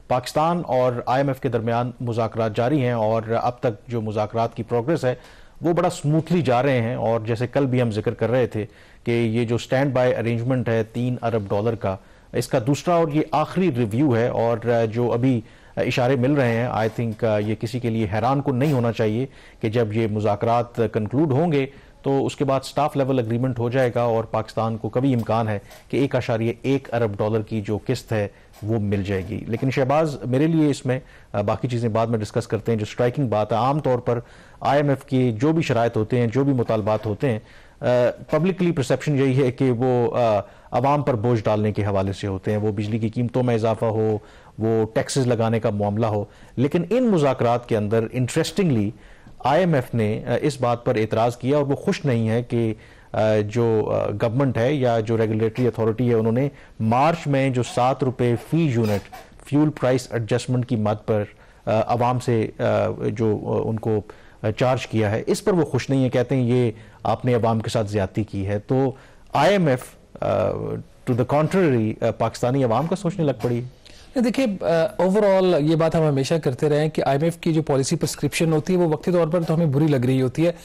पाकिस्तान और IMF के दरमियान मुज़ाकरात जारी हैं और अब तक जो मुज़ाकरात की प्रोग्रेस है वो बड़ा स्मूथली जा रहे हैं। और जैसे कल भी हम जिक्र कर रहे थे कि ये जो स्टैंड बाय अरेंजमेंट है $3 अरब का, इसका दूसरा और ये आखिरी रिव्यू है। और जो अभी इशारे मिल रहे हैं, आई थिंक ये किसी के लिए हैरान को नहीं होना चाहिए कि जब ये मुज़ाकरात कंक्लूड होंगे तो उसके बाद स्टाफ लेवल एग्रीमेंट हो जाएगा और पाकिस्तान को कभी इम्कान है कि $1.1 अरब की जो किस्त है वो मिल जाएगी। लेकिन शहबाज, मेरे लिए इसमें बाकी चीज़ें बाद में डिस्कस करते हैं। जो स्ट्राइकिंग बात है, आम तौर पर IMF की जो भी शराइत होते हैं, जो भी मुतालबात होते हैं, पब्लिकली परसेप्शन यही है कि वो आवाम पर बोझ डालने के हवाले से होते हैं। वो बिजली की कीमतों में इजाफा हो, वो टैक्सेस लगाने का मामला हो। लेकिन इन मुज़ाकरात के अंदर इंटरेस्टिंगली IMF ने इस बात पर एतराज़ किया और वो खुश नहीं है कि जो गवर्नमेंट है या जो रेगुलेटरी अथॉरिटी है, उन्होंने मार्च में जो ₹7 फी यूनिट फ्यूल प्राइस एडजस्टमेंट की मद पर आवाम से जो उनको चार्ज किया है, इस पर वो खुश नहीं है। कहते हैं ये आपने अवाम के साथ ज्यादती की है। तो IMF to the contrary Pakistani अवाम का सोचने लग पड़ी है। देखिए, ओवरऑल ये बात हम हमेशा करते रहे हैं कि IMF की जो पॉलिसी प्रिस्क्रिप्शन होती है वो वक्ती तौर पर तो हमें बुरी लग रही होती है।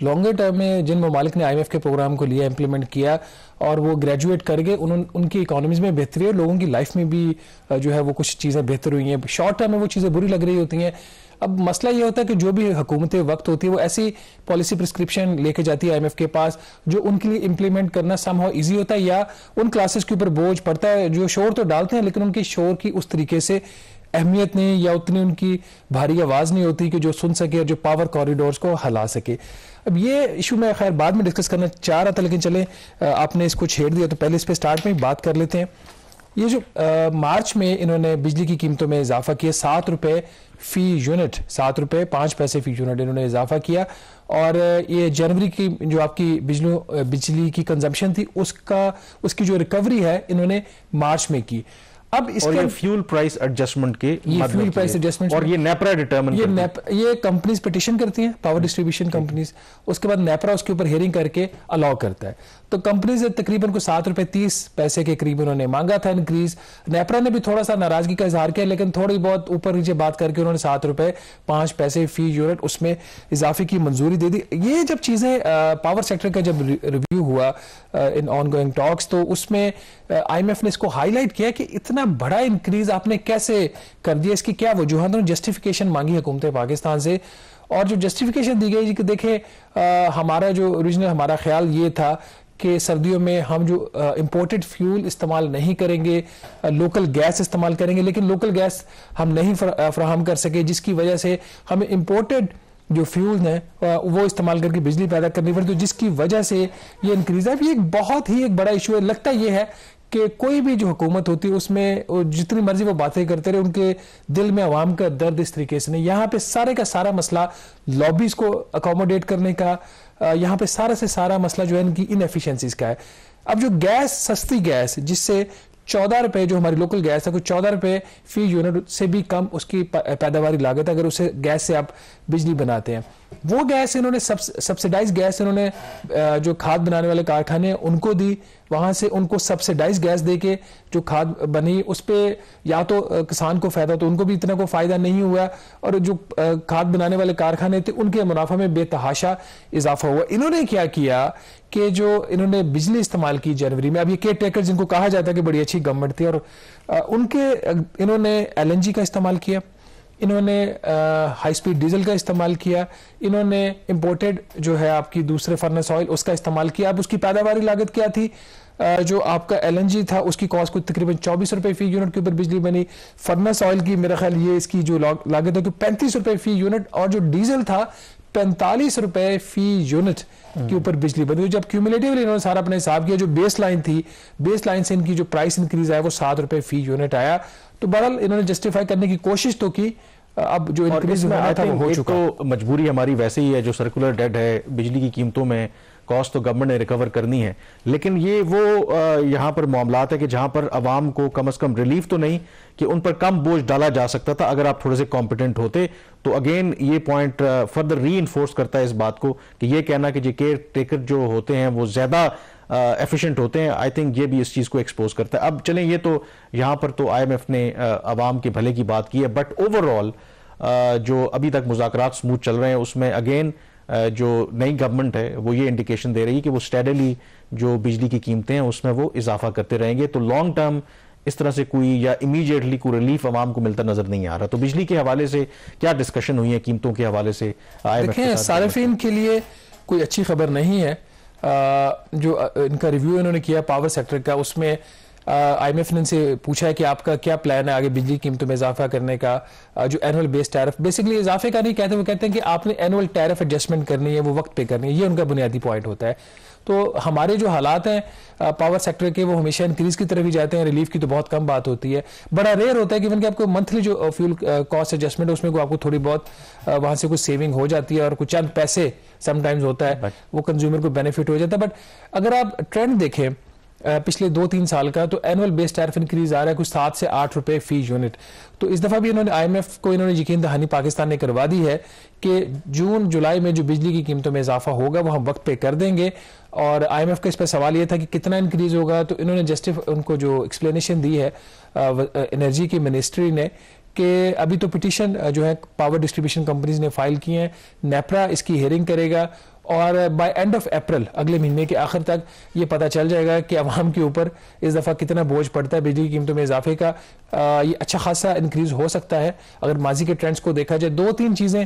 लॉन्गर टर्म में जिन ममालिक ने IMF के प्रोग्राम को लिया, इम्प्लीमेंट किया और वो ग्रेजुएट कर गए, उनकी इकोनॉमीज में बेहतरी है, लोगों की लाइफ में भी जो है वो कुछ चीज़ें बेहतर हुई हैं। शॉर्ट टर्म में वो चीज़ें बुरी लग रही होती हैं। अब मसला ये होता है कि जो भी हुकूमतें वक्त होती है वो ऐसी पॉलिसी प्रिस्क्रिप्शन लेके जाती है IMF के पास जो उनके लिए इंप्लीमेंट करना समहाउ इजी होता है, या उन क्लासेस के ऊपर बोझ पड़ता है जो शोर तो डालते हैं लेकिन उनके शोर की उस तरीके से अहमियत नहीं या उतनी उनकी भारी आवाज नहीं होती कि जो सुन सके और जो पावर कॉरिडोर्स को हिला सके। अब ये इशू मैं खैर बाद में डिस्कस करना चाह रहा था, लेकिन चले आपने इसको छेड़ दिया तो पहले इस पर स्टार्ट में ही बात कर लेते हैं। ये जो मार्च में इन्होंने बिजली की कीमतों में इजाफा किया, ₹7 फी यूनिट, ₹7.05 फी यूनिट इन्होंने इजाफा किया। और ये जनवरी की जो आपकी बिजली की कंजम्पशन थी उसकी जो रिकवरी है इन्होंने मार्च में की। अब इसके फ्यूल प्राइस एडजस्टमेंट के फ्यूल प्राइस एडजस्टमेंट और ये नेपरा डिटरमिन ये कंपनीज पिटिशन करती हैं, पावर डिस्ट्रीब्यूशन कंपनीज, उसके बाद नेपरा उसके ऊपर हियरिंग करके अलाउ करता है। तो कंपनीज तकरीबन को ₹7.30 के करीब उन्होंने मांगा था इंक्रीज। नेपरा ने भी थोड़ा सा नाराजगी का इजहार किया, लेकिन थोड़ी बहुत ऊपर नीचे बात करके उन्होंने ₹7.05 फी यूनिट उसमें इजाफे की मंजूरी दे दी। ये जब चीजें पावर सेक्टर का जब रिव्यू हुआ इन ऑन गोइंग टॉक्स, तो उसमें IMF ने इसको हाईलाइट किया कि इतना बड़ा इंक्रीज आपने कैसे कर दिया, इसकी क्या वजूहत, उन्होंने जस्टिफिकेशन मांगी हुकूमत पाकिस्तान से। और जो जस्टिफिकेशन दी गई कि देखें, हमारा जो ओरिजिनल हमारा ख्याल ये था कि सर्दियों में हम जो इंपोर्टेड फ्यूल इस्तेमाल नहीं करेंगे, लोकल गैस इस्तेमाल करेंगे, लेकिन लोकल गैस हम नहीं फराहम कर सके, जिसकी वजह से हमें इंपोर्टेड जो फ्यूल हैं वो इस्तेमाल करके बिजली पैदा करनी पड़ी, तो जिसकी वजह से ये इंक्रीज है। ये एक बहुत ही एक बड़ा इशू है। लगता ये है कि कोई भी जो हुकूमत होती है उसमें जितनी मर्जी वो बातें करते रहे, उनके दिल में अवाम का दर्द इस तरीके से नहीं। यहाँ पे सारे का सारा मसला लॉबीज को अकोमोडेट करने का, यहाँ पे सारा से सारा मसला जो है इनकी इनएफिशिएंसीज का है। अब जो गैस, सस्ती गैस जिससे ₹14 जो हमारी लोकल गैस है, कुछ ₹14 फी यूनिट से भी कम उसकी पैदावारी लागत है अगर उसे गैस से आप बिजली बनाते हैं। वो गैस इन्होंने सब्सिडाइज गैस इन्होंने जो खाद बनाने वाले कारखाने उनको दी, वहां से उनको सब्सिडाइज गैस देके जो खाद बनी उस पर या तो किसान को फायदा, तो उनको भी इतना को फायदा नहीं हुआ, और जो खाद बनाने वाले कारखाने थे उनके मुनाफा में बेतहाशा इजाफा हुआ। इन्होंने क्या किया कि जो इन्होंने बिजली इस्तेमाल की जनवरी में, अब ये केयर टेकर जिनको कहा जाता है कि बड़ी अच्छी गवर्नमेंट थी, और इन्होंने LNG का इस्तेमाल किया, इन्होंने हाई स्पीड डीजल का इस्तेमाल किया, इन्होंने इंपोर्टेड जो है आपकी दूसरे फर्नेस ऑयल उसका इस्तेमाल किया। अब उसकी पैदावारी लागत क्या थी, जो आपका LNG था उसकी कॉस्ट को तकरीबन ₹24 फी यूनिट के ऊपर बिजली बनी। फर्नेस ऑयल की मेरा ख्याल ये इसकी जो लागत है कि ₹35 फी यूनिट, और जो डीजल था ₹45 फी यूनिट के ऊपर बिजली बनी। जब क्यूमुलेटिवली इन्होंने सारा अपना हिसाब किया, जो बेस लाइन थी, बेस लाइन से इनकी जो प्राइस इंक्रीज आया वो ₹7 फी यूनिट आया। तो बहरहाल इन्होंने जस्टिफाई करने की कोशिश तो की, अब जो इंक्रीज होना था वो हो चुका। तो मजबूरी हमारी वैसे ही है, जो सर्कुलर डेट है, बिजली की कीमतों में कॉस्ट तो गवर्नमेंट ने रिकवर करनी है, लेकिन ये वो यहाँ पर मामलात है कि जहां पर अवाम को कम से कम रिलीफ तो नहीं कि उन पर कम बोझ डाला जा सकता था अगर आप थोड़े से कॉम्पिटेंट होते। तो अगेन ये पॉइंट फर्दर री इन्फोर्स करता है इस बात को कि ये कहना कि जो केयर टेकर जो होते हैं वो ज्यादा एफिशिएंट होते हैं। आई थिंक ये भी इस चीज़ को एक्सपोज करता है। अब चलें, ये तो यहाँ पर तो IMF ने अवाम के भले की बात की है, बट ओवरऑल जो अभी तक मुज़ाकरात स्मूथ चल रहे हैं उसमें अगेन जो नई गवर्नमेंट है वो ये इंडिकेशन दे रही है कि वो स्टेडली जो बिजली की कीमतें हैं उसमें वो इजाफा करते रहेंगे। तो लॉन्ग टर्म इस तरह से कोई या इमीडिएटली कोई रिलीफ आवाम को मिलता नजर नहीं आ रहा। तो बिजली के हवाले से क्या डिस्कशन हुई है कीमतों के हवाले से? देखें, सारिफीन के लिए कोई अच्छी खबर नहीं है। जो इनका रिव्यू इन्होंने किया पावर सेक्टर का, उसमें IMF ने इनसे पूछा है कि आपका क्या प्लान है आगे बिजली कीमतों में इजाफा करने का। जो एनुअल बेस टैरिफ, बेसिकली इजाफे का नहीं कहते, वो कहते हैं कि आपने एनुअल टैरिफ एडजस्टमेंट करनी है, वो वक्त पे करनी है। ये उनका बुनियादी पॉइंट होता है। तो हमारे जो हालात हैं पावर सेक्टर के, वो हमेशा इंक्रीज की तरफ ही जाते हैं, रिलीफ की तो बहुत कम बात होती है। बड़ा रेयर होता है कि कि आपको मंथली जो फ्यूल कॉस्ट एडजस्टमेंट है उसमें को आपको थोड़ी बहुत वहां से कुछ सेविंग हो जाती है और कुछ चंद पैसे समटाइम्स होता है, वो कंज्यूमर को बेनिफिट हो जाता है। बट अगर आप ट्रेंड देखें पिछले 2-3 साल का, तो एनुअल बेस टैरिफ इंक्रीज आ रहा है कुछ 7 से 8 रुपए फी यूनिट। तो इस दफा भी इन्होंने IMF को यकीन दहानी पाकिस्तान ने करवा दी है कि जून जुलाई में जो बिजली की कीमतों में इजाफा होगा वो हम वक्त पे कर देंगे। और IMF का इस पर सवाल यह था कि कितना इंक्रीज होगा, तो इन्होंने उनको जो एक्सप्लेनेशन दी है एनर्जी की मिनिस्ट्री ने कि अभी तो पिटीशन जो है पावर डिस्ट्रीब्यूशन कंपनीज ने फाइल की हैं, नेपरा इसकी हियरिंग करेगा और बाय एंड ऑफ अप्रैल, अगले महीने के आखिर तक ये पता चल जाएगा कि अवाम के ऊपर इस दफ़ा कितना बोझ पड़ता है बिजली की कीमतों में इजाफे का। ये अच्छा खासा इंक्रीज हो सकता है अगर माजी के ट्रेंड्स को देखा जाए। 2-3 चीज़ें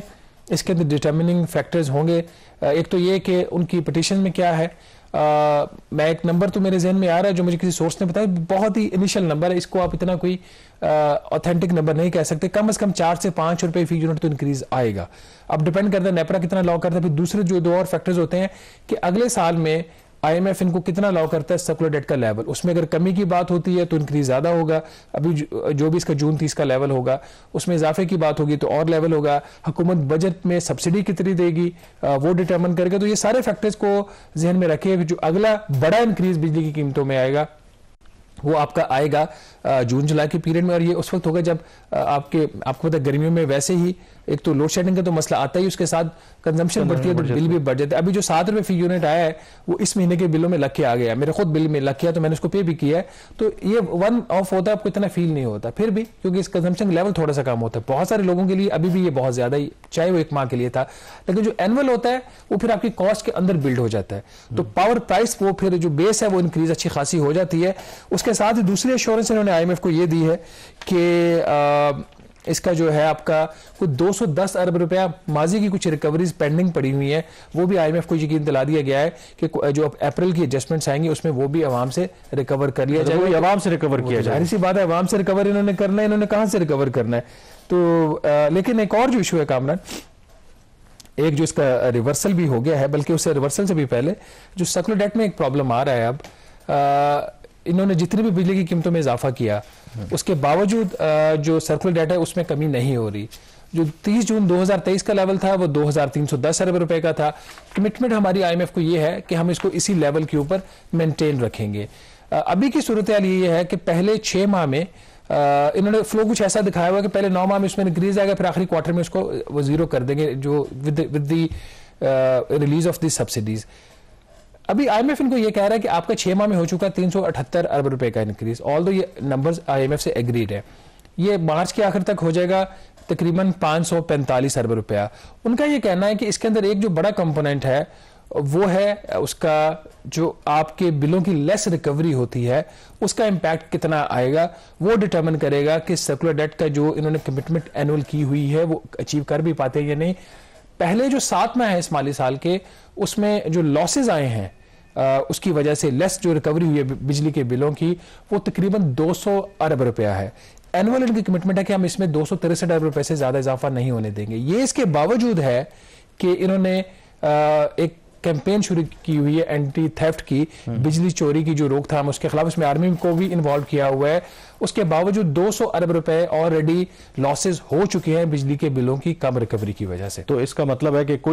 इसके अंदर डिटर्मिनिंग फैक्टर्स होंगे। एक तो ये कि उनकी पिटीशन में क्या है। मैं एक नंबर तो मेरे जहन में आ रहा है जो मुझे किसी सोर्स ने बताया, बहुत ही इनिशियल नंबर है, इसको आप इतना कोई ऑथेंटिक नंबर नहीं कह सकते। कम से कम 4 से 5 रुपए फी यूनिट तो इंक्रीज आएगा। अब डिपेंड करता है नेपरा कितना लॉ करता है। फिर दूसरे जो 2 और फैक्टर्स होते हैं कि अगले साल में IMF इनको कितना लॉ करता है सर्कुलर डेट का लेवल, उसमें अगर कमी की बात होती है तो इंक्रीज ज्यादा होगा। अभी जो भी इसका जून 30 का लेवल होगा उसमें इजाफे की बात होगी तो और लेवल होगा। हुकूमत बजट में सब्सिडी कितनी देगी वो डिटरमिन करेगा। तो ये सारे फैक्टर्स को जहन में रखे, जो अगला बड़ा इंक्रीज बिजली की कीमतों में आएगा वो आपका आएगा जून जुलाई के पीरियड में। और ये उस वक्त होगा जब आपको पता है गर्मियों में वैसे ही एक तो लोड शेडिंग का तो मसला आता ही, उसके साथ कंजम्पशन बढ़ती है तो बिल भी बढ़ जाता है। अभी जो 7 रुपए फी यूनिट आया है वो इस महीने के बिलों में लग के आ गया, मेरे खुद बिल में लग गया तो मैंने उसको पे भी किया है। तो ये वन ऑफ होता है, आपको इतना फील नहीं होता फिर भी, क्योंकि इस कंजम्पशन लेवल थोड़ा सा कम होता है। बहुत सारे लोगों के लिए अभी भी ये बहुत ज्यादा ही, चाहे वो 1 माह के लिए था, लेकिन जो एनुअल होता है वो फिर आपकी कॉस्ट के अंदर बिल्ड हो जाता है। तो पावर प्राइस वो फिर जो बेस है वो इंक्रीज अच्छी खासी हो जाती है। उसके साथ ही दूसरी एश्योरेंस इन्होंने IMF को ये दी है कि इसका जो है आपका कुछ 210 अरब रुपया माजी की कुछ रिकवरीज पेंडिंग पड़ी हुई है, वो भी IMF को यकीन दिला दिया गया है कि जो अप्रैल की एडजस्टमेंट्स आएंगी उसमें वो भी आवाम से रिकवर कर लिया जाएगा। आवाम से रिकवर किया जाए, सी बात है, आवाम से रिकवर इन्होंने करना है, इन्होंने कहां से रिकवर करना है। तो लेकिन एक और जो इशू है कामरान, एक जो इसका रिवर्सल भी हो गया है, बल्कि उससे रिवर्सल से भी पहले जो सर्कुलर डेट में एक प्रॉब्लम आ रहा है। अब इन्होंने जितनी भी बिजली की कीमतों में इजाफा किया उसके बावजूद जो सर्कुलर डेट है उसमें कमी नहीं हो रही। जो 30 जून 2023 का लेवल था वो 2310 अरब रुपए का था। कमिटमेंट हमारी IMF को ये है कि हम इसको इसी लेवल के ऊपर मेंटेन रखेंगे। अभी की सूरत हाल ये है कि पहले 6 माह में इन्होंने फ्लो कुछ ऐसा दिखाया हुआ कि पहले 9 माह में उसमें इंक्रीज आएगा, फिर आखिरी क्वार्टर में उसको वो जीरो कर देंगे जो with the release of the subsidies. अभी IMF इनको ये कह रहा है कि आपका 6 माह में हो चुका 378 अरब रुपए का इंक्रीज। ऑल्दो ये नंबर्स IMF से एग्रीड है, ये मार्च के आखिर तक हो जाएगा तकरीबन 545 अरब रुपया। उनका ये कहना है कि इसके अंदर एक जो बड़ा कंपोनेंट है वो है उसका जो आपके बिलों की लेस रिकवरी होती है उसका इंपैक्ट कितना आएगा, वो डिटरमिन करेगा कि सर्कुलर डेट का जो इन्होंने कमिटमेंट एनुअल की हुई है वो अचीव कर भी पाते हैं या नहीं। पहले जो 7 माह है इस माली साल के, उसमें जो लॉसेज आए हैं उसकी वजह से लेस जो रिकवरी हुई है बिजली के बिलों की वो तकरीबन 200 अरब रुपया है। एनुअल इनकी कमिटमेंट है कि हम इसमें 263 अरब रुपए से ज्यादा इजाफा नहीं होने देंगे। ये इसके बावजूद है कि इन्होंने एक कैंपेन शुरू की हुई है एंटी थेफ्ट की, बिजली चोरी की जो रोकथाम उसके खिलाफ, उसमें आर्मी को भी इन्वॉल्व किया हुआ है। उसके बावजूद 200 अरब रुपए ऑलरेडी लॉसेज हो चुके हैं बिजली के बिलों की कम रिकवरी की वजह से। तो इसका मतलब है कि कोई